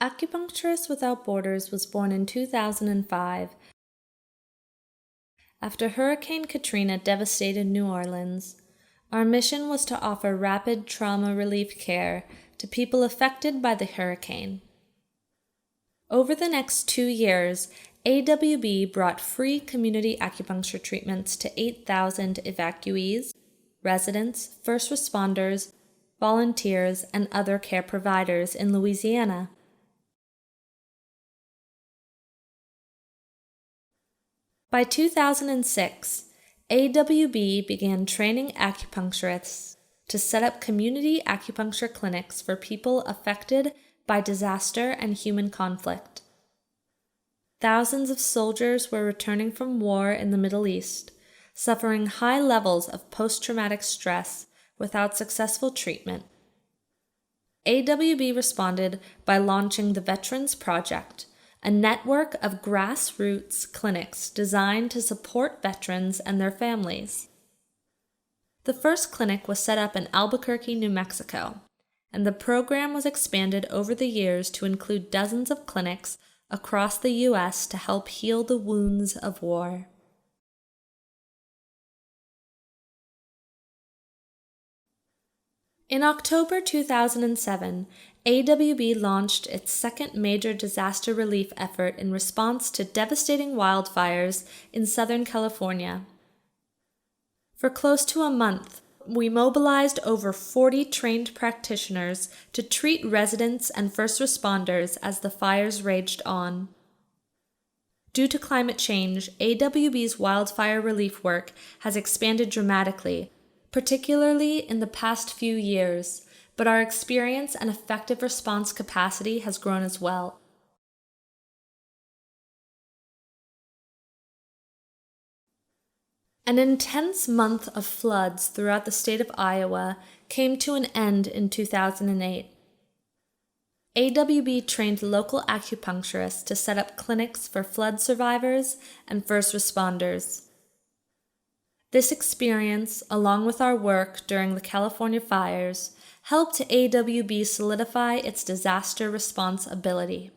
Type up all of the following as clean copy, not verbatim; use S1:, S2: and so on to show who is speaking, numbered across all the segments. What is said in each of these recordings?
S1: Acupuncturists Without Borders was born in 2005 after Hurricane Katrina devastated New Orleans. Our mission was to offer rapid trauma relief care to people affected by the hurricane. Over the next 2 years, AWB brought free community acupuncture treatments to 8,000 evacuees, residents, first responders, volunteers, and other care providers in Louisiana. By 2006, AWB began training acupuncturists to set up community acupuncture clinics for people affected by disaster and human conflict. Thousands of soldiers were returning from war in the Middle East, suffering high levels of post-traumatic stress without successful treatment. AWB responded by launching the Veterans Project, a network of grassroots clinics designed to support veterans and their families. The first clinic was set up in Albuquerque, New Mexico, and the program was expanded over the years to include dozens of clinics across the U.S. to help heal the wounds of war. In October 2007, AWB launched its second major disaster relief effort in response to devastating wildfires in Southern California. For close to a month, we mobilized over 40 trained practitioners to treat residents and first responders as the fires raged on. Due to climate change, AWB's wildfire relief work has expanded dramatically, particularly in the past few years, but our experience and effective response capacity has grown as well. An intense month of floods throughout the state of Iowa came to an end in 2008. AWB trained local acupuncturists to set up clinics for flood survivors and first responders. This experience, along with our work during the California fires, helped AWB solidify its disaster response ability.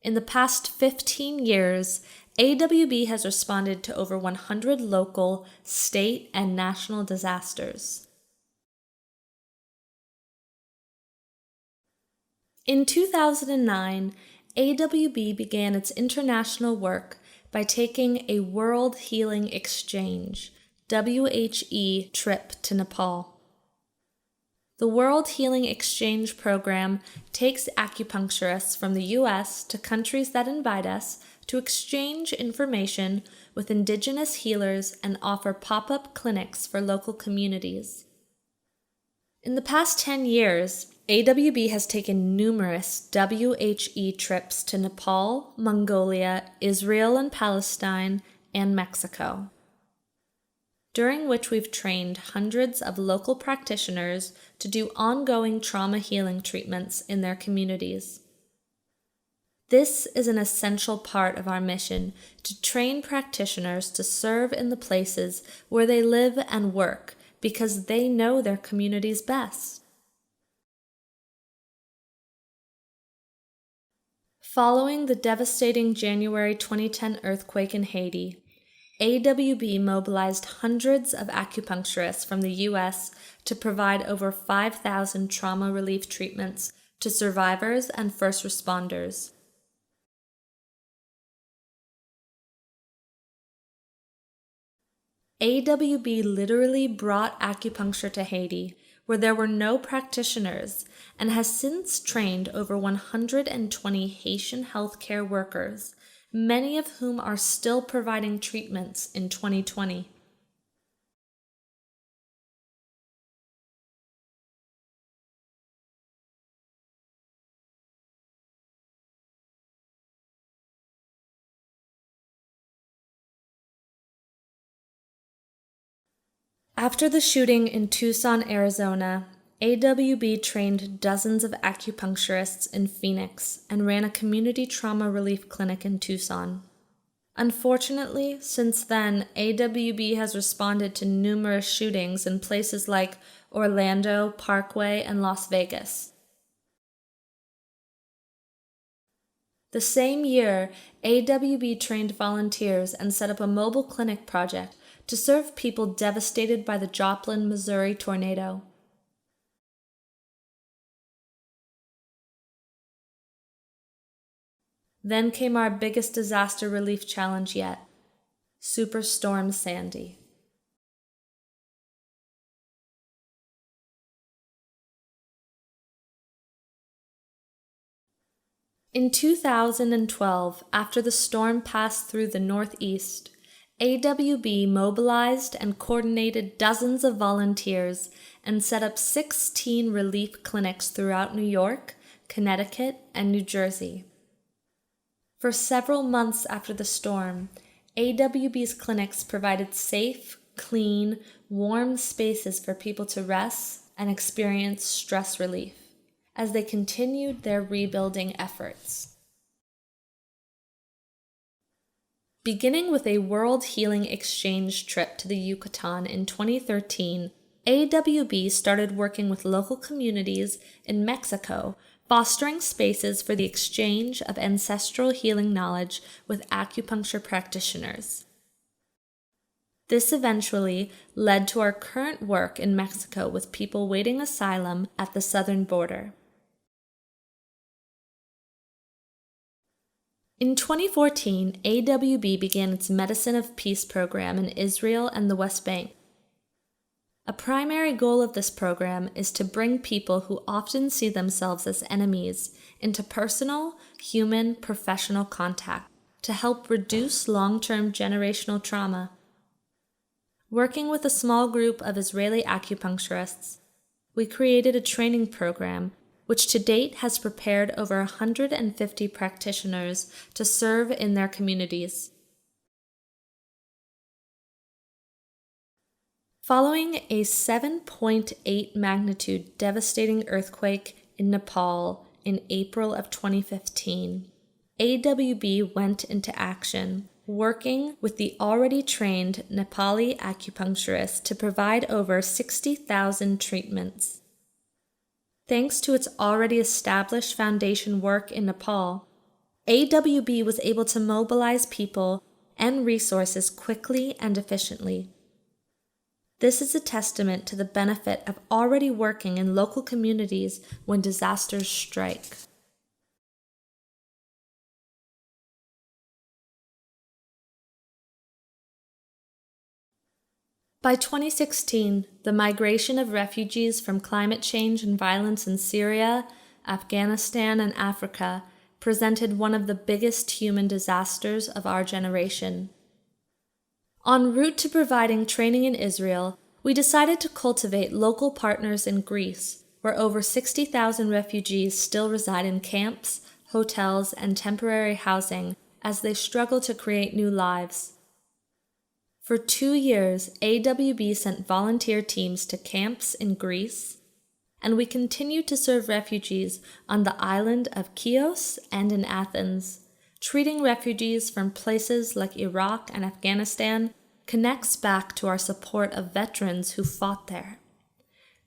S1: In the past 15 years, AWB has responded to over 100 local, state, and national disasters. In 2009, AWB began its international work by taking a World Healing Exchange (WHE) trip to Nepal. The World Healing Exchange program takes acupuncturists from the U.S. to countries that invite us to exchange information with indigenous healers and offer pop-up clinics for local communities. In the past 10 years, AWB has taken numerous WHE trips to Nepal, Mongolia, Israel and Palestine, and Mexico, during which we've trained hundreds of local practitioners to do ongoing trauma healing treatments in their communities. This is an essential part of our mission to train practitioners to serve in the places where they live and work because they know their communities best. Following the devastating January 2010 earthquake in Haiti, AWB mobilized hundreds of acupuncturists from the U.S. to provide over 5,000 trauma relief treatments to survivors and first responders. AWB literally brought acupuncture to Haiti, where there were no practitioners, and has since trained over 120 Haitian healthcare workers, many of whom are still providing treatments in 2020. After the shooting in Tucson, Arizona, AWB trained dozens of acupuncturists in Phoenix and ran a community trauma relief clinic in Tucson. Unfortunately, since then, AWB has responded to numerous shootings in places like Orlando, Parkway, and Las Vegas. The same year, AWB trained volunteers and set up a mobile clinic project to serve people devastated by the Joplin, Missouri tornado. Then came our biggest disaster relief challenge yet, Superstorm Sandy. In 2012, after the storm passed through the Northeast, AWB mobilized and coordinated dozens of volunteers and set up 16 relief clinics throughout New York, Connecticut, and New Jersey. For several months after the storm, AWB's clinics provided safe, clean, warm spaces for people to rest and experience stress relief as they continued their rebuilding efforts. Beginning with a World Healing Exchange trip to the Yucatan in 2013, AWB started working with local communities in Mexico, fostering spaces for the exchange of ancestral healing knowledge with acupuncture practitioners. This eventually led to our current work in Mexico with people waiting asylum at the southern border. In 2014, AWB began its Medicine of Peace program in Israel and the West Bank. A primary goal of this program is to bring people who often see themselves as enemies into personal, human, professional contact to help reduce long-term generational trauma. Working with a small group of Israeli acupuncturists, we created a training program which to date has prepared over 150 practitioners to serve in their communities. Following a 7.8 magnitude devastating earthquake in Nepal in April of 2015, AWB went into action, working with the already trained Nepali acupuncturists to provide over 60,000 treatments. Thanks to its already established foundation work in Nepal, AWB was able to mobilize people and resources quickly and efficiently. This is a testament to the benefit of already working in local communities when disasters strike. By 2016, the migration of refugees from climate change and violence in Syria, Afghanistan, and Africa presented one of the biggest human disasters of our generation. En route to providing training in Israel, we decided to cultivate local partners in Greece, where over 60,000 refugees still reside in camps, hotels, and temporary housing as they struggle to create new lives. For 2 years, AWB sent volunteer teams to camps in Greece, and we continued to serve refugees on the island of Chios and in Athens. Treating refugees from places like Iraq and Afghanistan connects back to our support of veterans who fought there.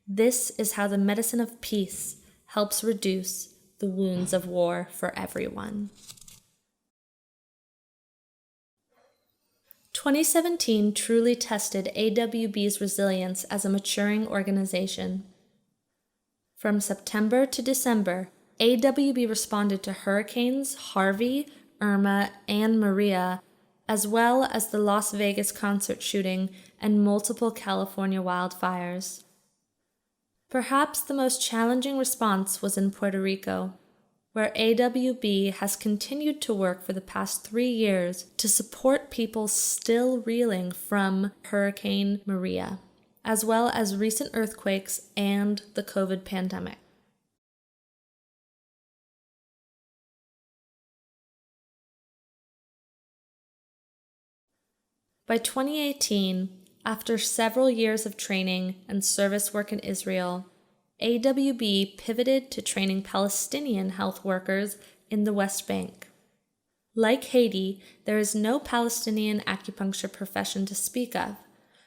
S1: This is how the medicine of peace helps reduce the wounds of war for everyone. 2017 truly tested AWB's resilience as a maturing organization. From September to December, AWB responded to hurricanes Harvey, Irma, and Maria, as well as the Las Vegas concert shooting and multiple California wildfires. Perhaps the most challenging response was in Puerto Rico, where AWB has continued to work for the past 3 years to support people still reeling from Hurricane Maria, as well as recent earthquakes and the COVID pandemic. By 2018, after several years of training and service work in Israel, AWB pivoted to training Palestinian health workers in the West Bank. Like Haiti, there is no Palestinian acupuncture profession to speak of,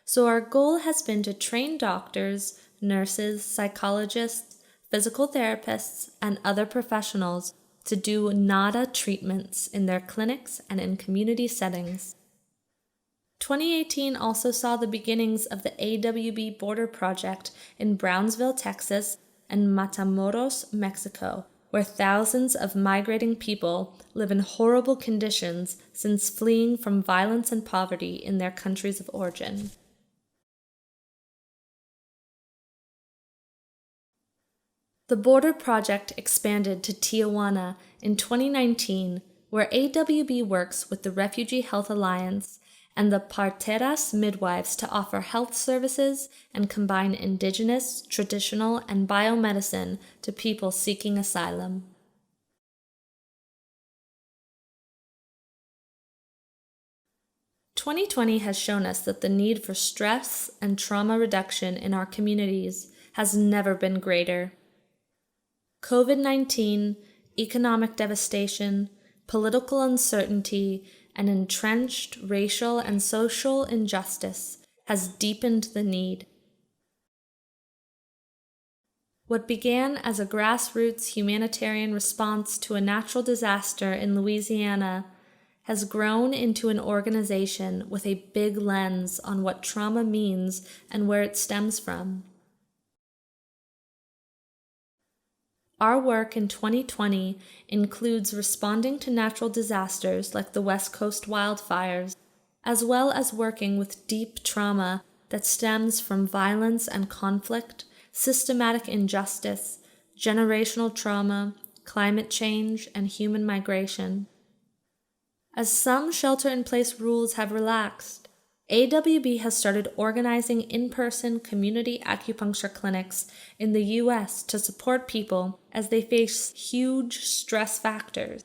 S1: so our goal has been to train doctors, nurses, psychologists, physical therapists, and other professionals to do NADA treatments in their clinics and in community settings. 2018 also saw the beginnings of the AWB border project in Brownsville, Texas, and Matamoros, Mexico, where thousands of migrating people live in horrible conditions since fleeing from violence and poverty in their countries of origin. The border project expanded to Tijuana in 2019, where AWB works with the Refugee Health Alliance and the Parteras midwives to offer health services and combine indigenous, traditional, and biomedicine to people seeking asylum. "2020 has shown us that the need for stress and trauma reduction in our communities has never been greater. COVID-19, economic devastation, political uncertainty, and entrenched racial and social injustice has deepened the need. What began as a grassroots humanitarian response to a natural disaster in Louisiana has grown into an organization with a big lens on what trauma means and where it stems from. Our work in 2020 includes responding to natural disasters like the West Coast wildfires, as well as working with deep trauma that stems from violence and conflict, systematic injustice, generational trauma, climate change, and human migration. As some shelter-in-place rules have relaxed, AWB has started organizing in-person community acupuncture clinics in the U.S. to support people as they face huge stress factors.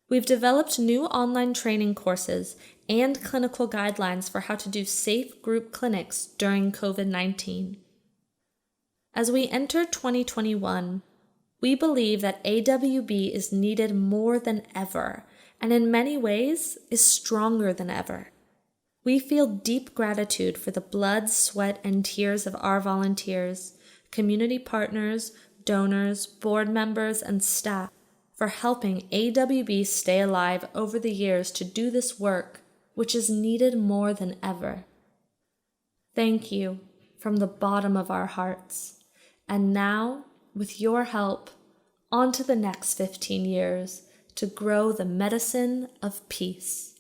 S1: We've developed new online training courses and clinical guidelines for how to do safe group clinics during COVID-19. As we enter 2021, we believe that AWB is needed more than ever, and in many ways is stronger than ever. We feel deep gratitude for the blood, sweat, and tears of our volunteers, community partners, donors, board members, and staff for helping AWB stay alive over the years to do this work, which is needed more than ever. Thank you from the bottom of our hearts. And now, with your help, on to the next 15 years to grow the medicine of peace.